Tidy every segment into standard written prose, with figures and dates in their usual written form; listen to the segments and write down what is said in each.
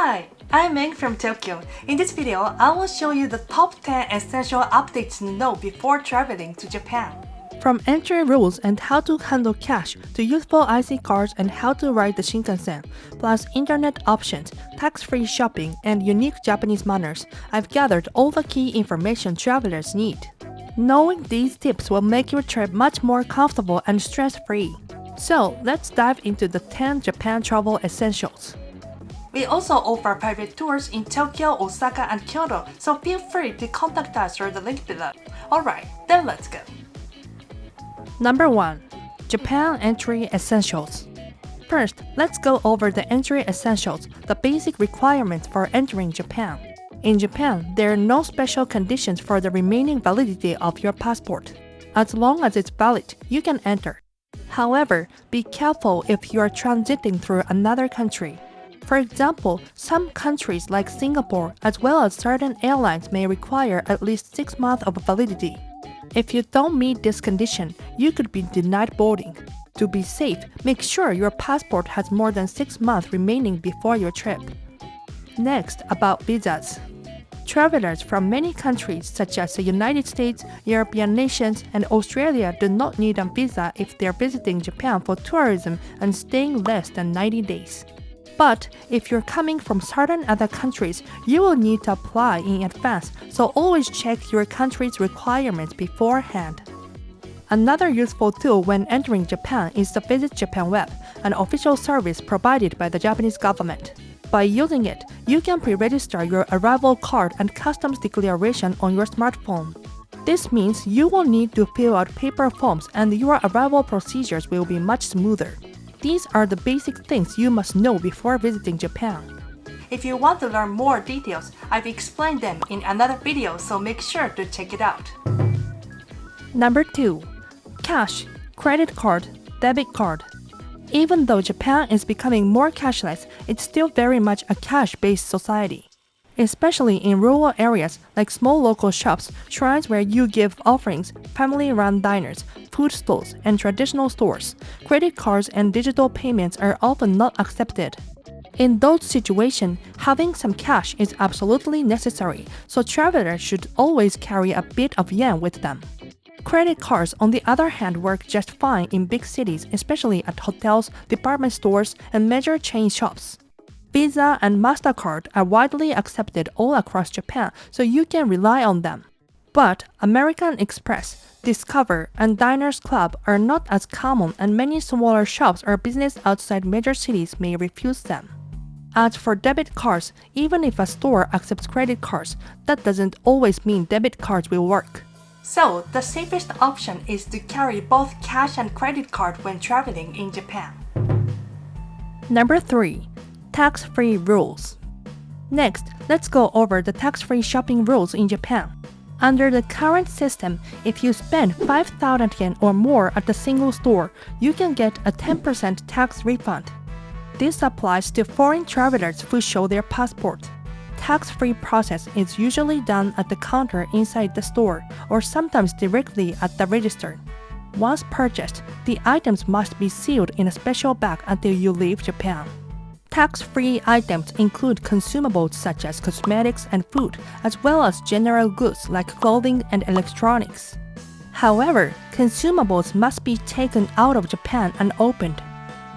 Hi, I'm Ming from Tokyo. In this video, I will show you the top 10 essential updates to know before traveling to Japan. From entry rules and how to handle cash to useful IC cards and how to ride the Shinkansen, plus internet options, tax-free shopping, and unique Japanese manners, I've gathered all the key information travelers need. Knowing these tips will make your trip much more comfortable and stress-free. So, let's dive into the 10 Japan travel essentials. We also offer private tours in Tokyo, Osaka, and Kyoto, so feel free to contact us through the link below. Alright, then let's go. Number 1. Japan Entry Essentials. First, let's go over the entry essentials, the basic requirements for entering Japan. In Japan, there are no special conditions for the remaining validity of your passport. As long as it's valid, you can enter. However, be careful if you are transiting through another country. For example, some countries like Singapore as well as certain airlines may require at least 6 months of validity. If you don't meet this condition, you could be denied boarding. To be safe, make sure your passport has more than 6 months remaining before your trip. Next, about visas. Travelers from many countries such as the United States, European nations, and Australia do not need a visa if they're visiting Japan for tourism and staying less than 90 days. But if you're coming from certain other countries, you will need to apply in advance, so always check your country's requirements beforehand. Another useful tool when entering Japan is the Visit Japan web, an official service provided by the Japanese government. By using it, you can pre-register your arrival card and customs declaration on your smartphone. This means you won't need to fill out paper forms and your arrival procedures will be much smoother. These are the basic things you must know before visiting Japan. If you want to learn more details, I've explained them in another video, so make sure to check it out. Number 2. Cash, credit card, debit card. Even though Japan is becoming more cashless, it's still very much a cash-based society. Especially in rural areas like small local shops, shrines where you give offerings, family-run diners, food stalls, and traditional stores, credit cards and digital payments are often not accepted. In those situations, having some cash is absolutely necessary, so travelers should always carry a bit of yen with them. Credit cards, on the other hand, work just fine in big cities, especially at hotels, department stores, and major chain shops. Visa and MasterCard are widely accepted all across Japan, so you can rely on them. But American Express, Discover, and Diners Club are not as common, and many smaller shops or businesses outside major cities may refuse them. As for debit cards, even if a store accepts credit cards, that doesn't always mean debit cards will work. So, the safest option is to carry both cash and credit card when traveling in Japan. Number 3. Tax-free rules. Next, let's go over the tax-free shopping rules in Japan. Under the current system, if you spend 5,000 yen or more at a single store, you can get a 10% tax refund. This applies to foreign travelers who show their passport. Tax-free process is usually done at the counter inside the store or sometimes directly at the register. Once purchased, the items must be sealed in a special bag until you leave Japan. Tax-free items include consumables such as cosmetics and food, as well as general goods like clothing and electronics. However, consumables must be taken out of Japan and opened.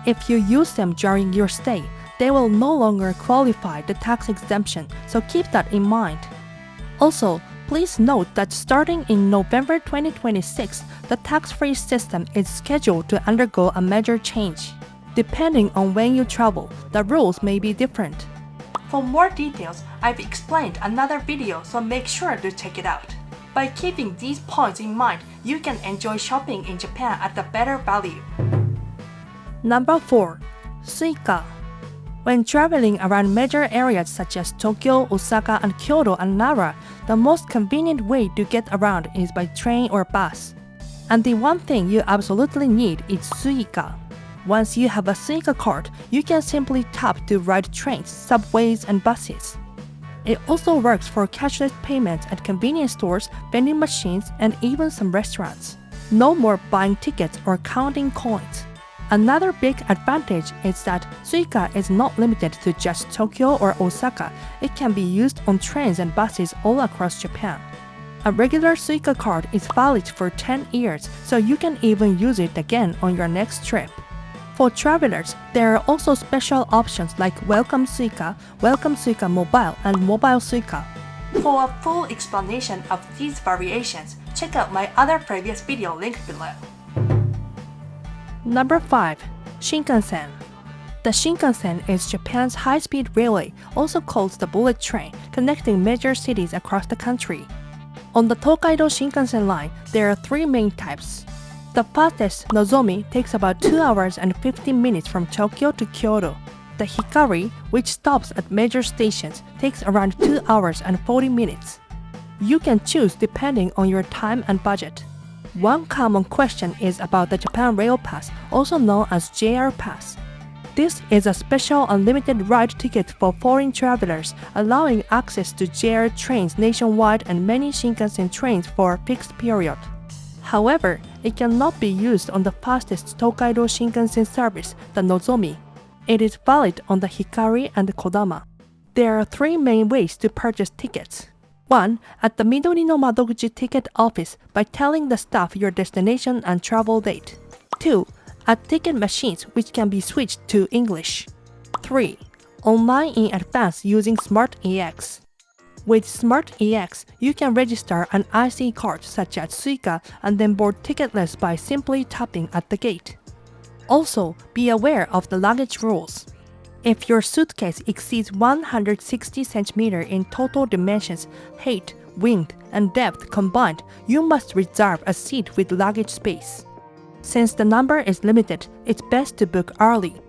If you use them during your stay, they will no longer qualify the tax exemption, so keep that in mind. Also, please note that starting in November 2026, the tax-free system is scheduled to undergo a major change. Depending on when you travel, the rules may be different. For more details, I've explained another video, so make sure to check it out. By keeping these points in mind, you can enjoy shopping in Japan at a better value. Number 4. Suica. When traveling around major areas such as Tokyo, Osaka, and Kyoto and Nara, the most convenient way to get around is by train or bus. And the one thing you absolutely need is Suica. Once you have a Suica card, you can simply tap to ride trains, subways, and buses. It also works for cashless payments at convenience stores, vending machines, and even some restaurants. No more buying tickets or counting coins. Another big advantage is that Suica is not limited to just Tokyo or Osaka. It can be used on trains and buses all across Japan. A regular Suica card is valid for 10 years, so you can even use it again on your next trip. For travelers, there are also special options like Welcome Suica Mobile, and Mobile Suica. For a full explanation of these variations, check out my other previous video linked below. Number 5. Shinkansen. The Shinkansen is Japan's high-speed railway, also called the bullet train, connecting major cities across the country. On the Tokaido Shinkansen line, there are 3 main types. The fastest, Nozomi, takes about 2 hours and 15 minutes from Tokyo to Kyoto. The Hikari, which stops at major stations, takes around 2 hours and 40 minutes. You can choose depending on your time and budget. One common question is about the Japan Rail Pass, also known as JR Pass. This is a special unlimited ride ticket for foreign travelers, allowing access to JR trains nationwide and many Shinkansen trains for a fixed period. However, it cannot be used on the fastest Tokaido Shinkansen service, the Nozomi. It is valid on the Hikari and Kodama. There are 3 main ways to purchase tickets. 1. At the Midori no Madoguchi ticket office by telling the staff your destination and travel date. 2. At ticket machines which can be switched to English. 3. Online in advance using Smart EX. With Smart EX, you can register an IC card such as Suica and then board ticketless by simply tapping at the gate. Also, be aware of the luggage rules. If your suitcase exceeds 160 cm in total dimensions, height, width, and depth combined, you must reserve a seat with luggage space. Since the number is limited, it's best to book early.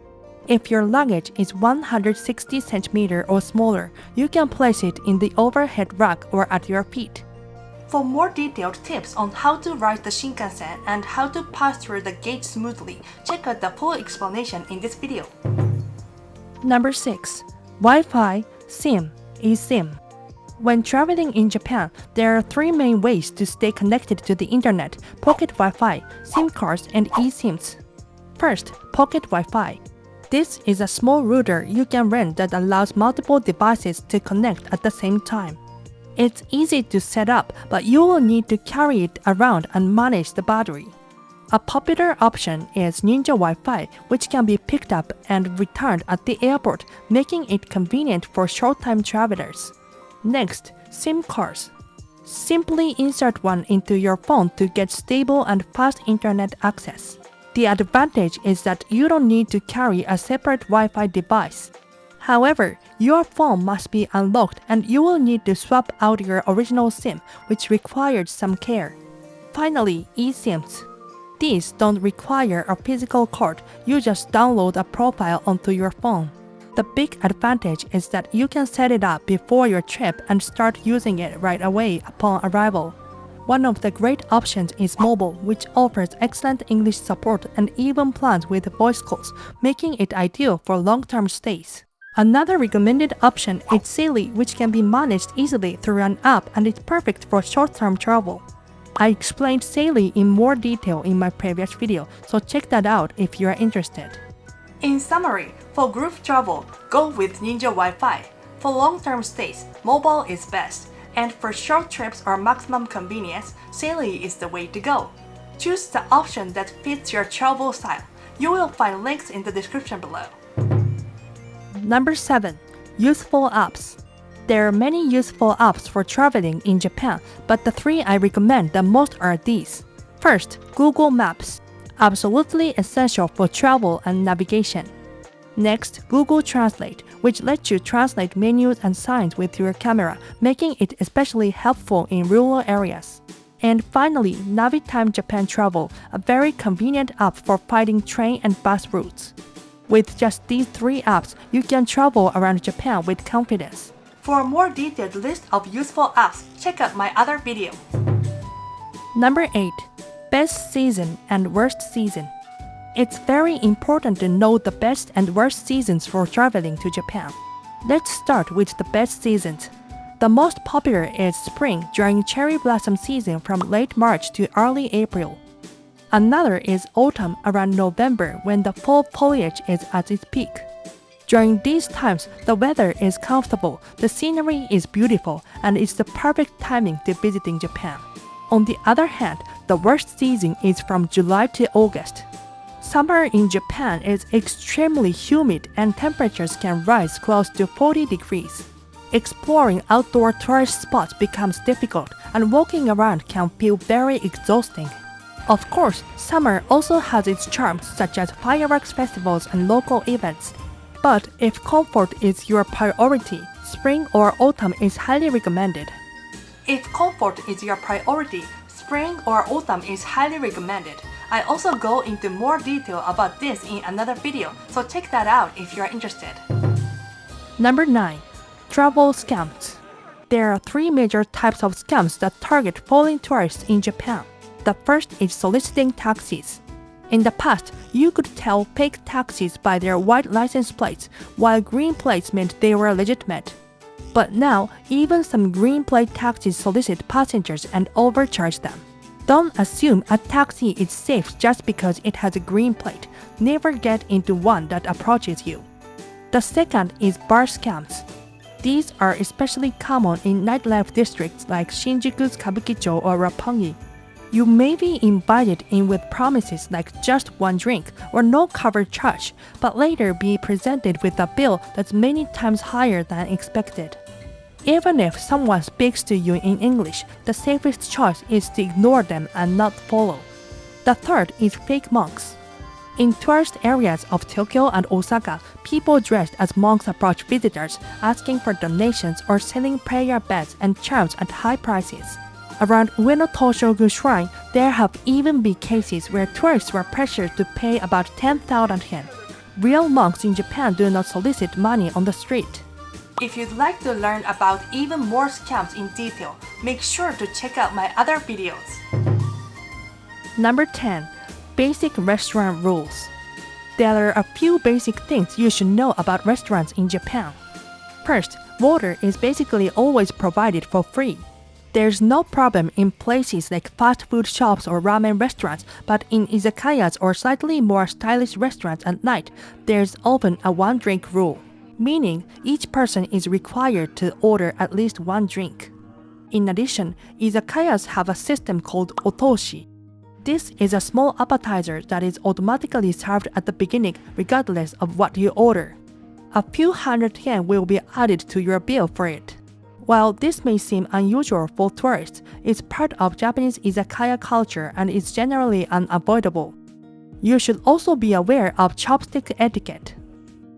If your luggage is 160 cm or smaller, you can place it in the overhead rack or at your feet. For more detailed tips on how to ride the Shinkansen and how to pass through the gate smoothly, check out the full explanation in this video. Number 6. Wi-Fi, SIM, eSIM. When traveling in Japan, there are 3 main ways to stay connected to the internet: pocket Wi-Fi, SIM cards, and eSIMs. First, pocket Wi-Fi. This is a small router you can rent that allows multiple devices to connect at the same time. It's easy to set up, but you will need to carry it around and manage the battery. A popular option is Ninja WiFi, which can be picked up and returned at the airport, making it convenient for short-time travelers. Next, SIM cards. Simply insert one into your phone to get stable and fast internet access. The advantage is that you don't need to carry a separate Wi-Fi device. However, your phone must be unlocked and you will need to swap out your original SIM, which requires some care. Finally, eSIMs. These don't require a physical card, you just download a profile onto your phone. The big advantage is that you can set it up before your trip and start using it right away upon arrival. One of the great options is Mobal, which offers excellent English support and even plans with voice calls, making it ideal for long-term stays. Another recommended option is Saily, which can be managed easily through an app and is perfect for short-term travel. I explained Saily in more detail in my previous video, so check that out if you are interested. In summary, for group travel, go with Ninja WiFi. For long-term stays, Mobal is best. And for short trips or maximum convenience, Saily is the way to go. Choose the option that fits your travel style. You will find links in the description below. Number 7. Useful apps. There are many useful apps for traveling in Japan, but the 3 I recommend the most are these. First, Google Maps. Absolutely essential for travel and navigation. Next, Google Translate, which lets you translate menus and signs with your camera, making it especially helpful in rural areas. And finally, Navitime Japan Travel, a very convenient app for finding train and bus routes. With just these 3 apps, you can travel around Japan with confidence. For a more detailed list of useful apps, check out my other video. Number 8. Best season and worst season. It's very important to know the best and worst seasons for traveling to Japan. Let's start with the best seasons. The most popular is spring during cherry blossom season from late March to early April. Another is autumn around November when the fall foliage is at its peak. During these times, the weather is comfortable, the scenery is beautiful, and it's the perfect timing to visiting Japan. On the other hand, the worst season is from July to August. Summer in Japan is extremely humid and temperatures can rise close to 40 degrees. Exploring outdoor tourist spots becomes difficult and walking around can feel very exhausting. Of course, summer also has its charms such as fireworks festivals and local events. But if comfort is your priority, spring or autumn is highly recommended. If comfort is your priority, spring or autumn is highly recommended. I also go into more detail about this in another video, so check that out if you're interested. Number 9. Travel scams. There are 3 major types of scams that target foreign tourists in Japan. The first is soliciting taxis. In the past, you could tell fake taxis by their white license plates, while green plates meant they were legitimate. But now, even some green plate taxis solicit passengers and overcharge them. Don't assume a taxi is safe just because it has a green plate. Never get into one that approaches you. The second is bar scams. These are especially common in nightlife districts like Shinjuku's Kabukicho or Roppongi. You may be invited in with promises like just one drink or no cover charge, but later be presented with a bill that's many times higher than expected. Even if someone speaks to you in English, the safest choice is to ignore them and not follow. The third is fake monks. In tourist areas of Tokyo and Osaka, people dressed as monks approach visitors, asking for donations or selling prayer beds and charms at high prices. Around Ueno Toshogu Shrine, there have even been cases where tourists were pressured to pay about 10,000 yen. Real monks in Japan do not solicit money on the street. If you'd like to learn about even more scams in detail, make sure to check out my other videos. Number 10. Basic restaurant rules. There are a few basic things you should know about restaurants in Japan. First, water is basically always provided for free. There's no problem in places like fast food shops or ramen restaurants, but in izakayas or slightly more stylish restaurants at night, there's often a one-drink rule, meaning each person is required to order at least one drink. In addition, izakayas have a system called otoshi. This is a small appetizer that is automatically served at the beginning regardless of what you order. A few hundred yen will be added to your bill for it. While this may seem unusual for tourists, it's part of Japanese izakaya culture and is generally unavoidable. You should also be aware of chopstick etiquette.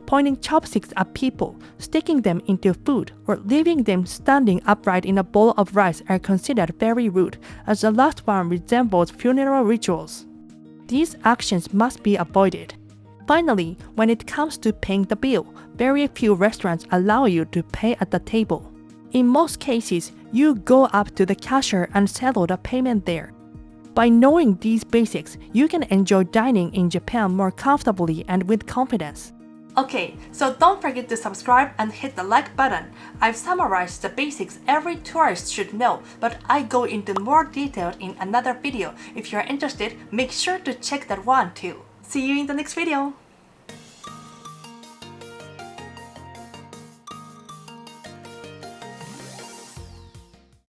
Pointing chopsticks at people, sticking them into food, or leaving them standing upright in a bowl of rice are considered very rude, as the last one resembles funeral rituals. These actions must be avoided. Finally, when it comes to paying the bill, very few restaurants allow you to pay at the table. In most cases, you go up to the cashier and settle the payment there. By knowing these basics, you can enjoy dining in Japan more comfortably and with confidence. Okay, so don't forget to subscribe and hit the like button. I've summarized the basics every tourist should know, but I go into more detail in another video. If you're interested, make sure to check that one too. See you in the next video!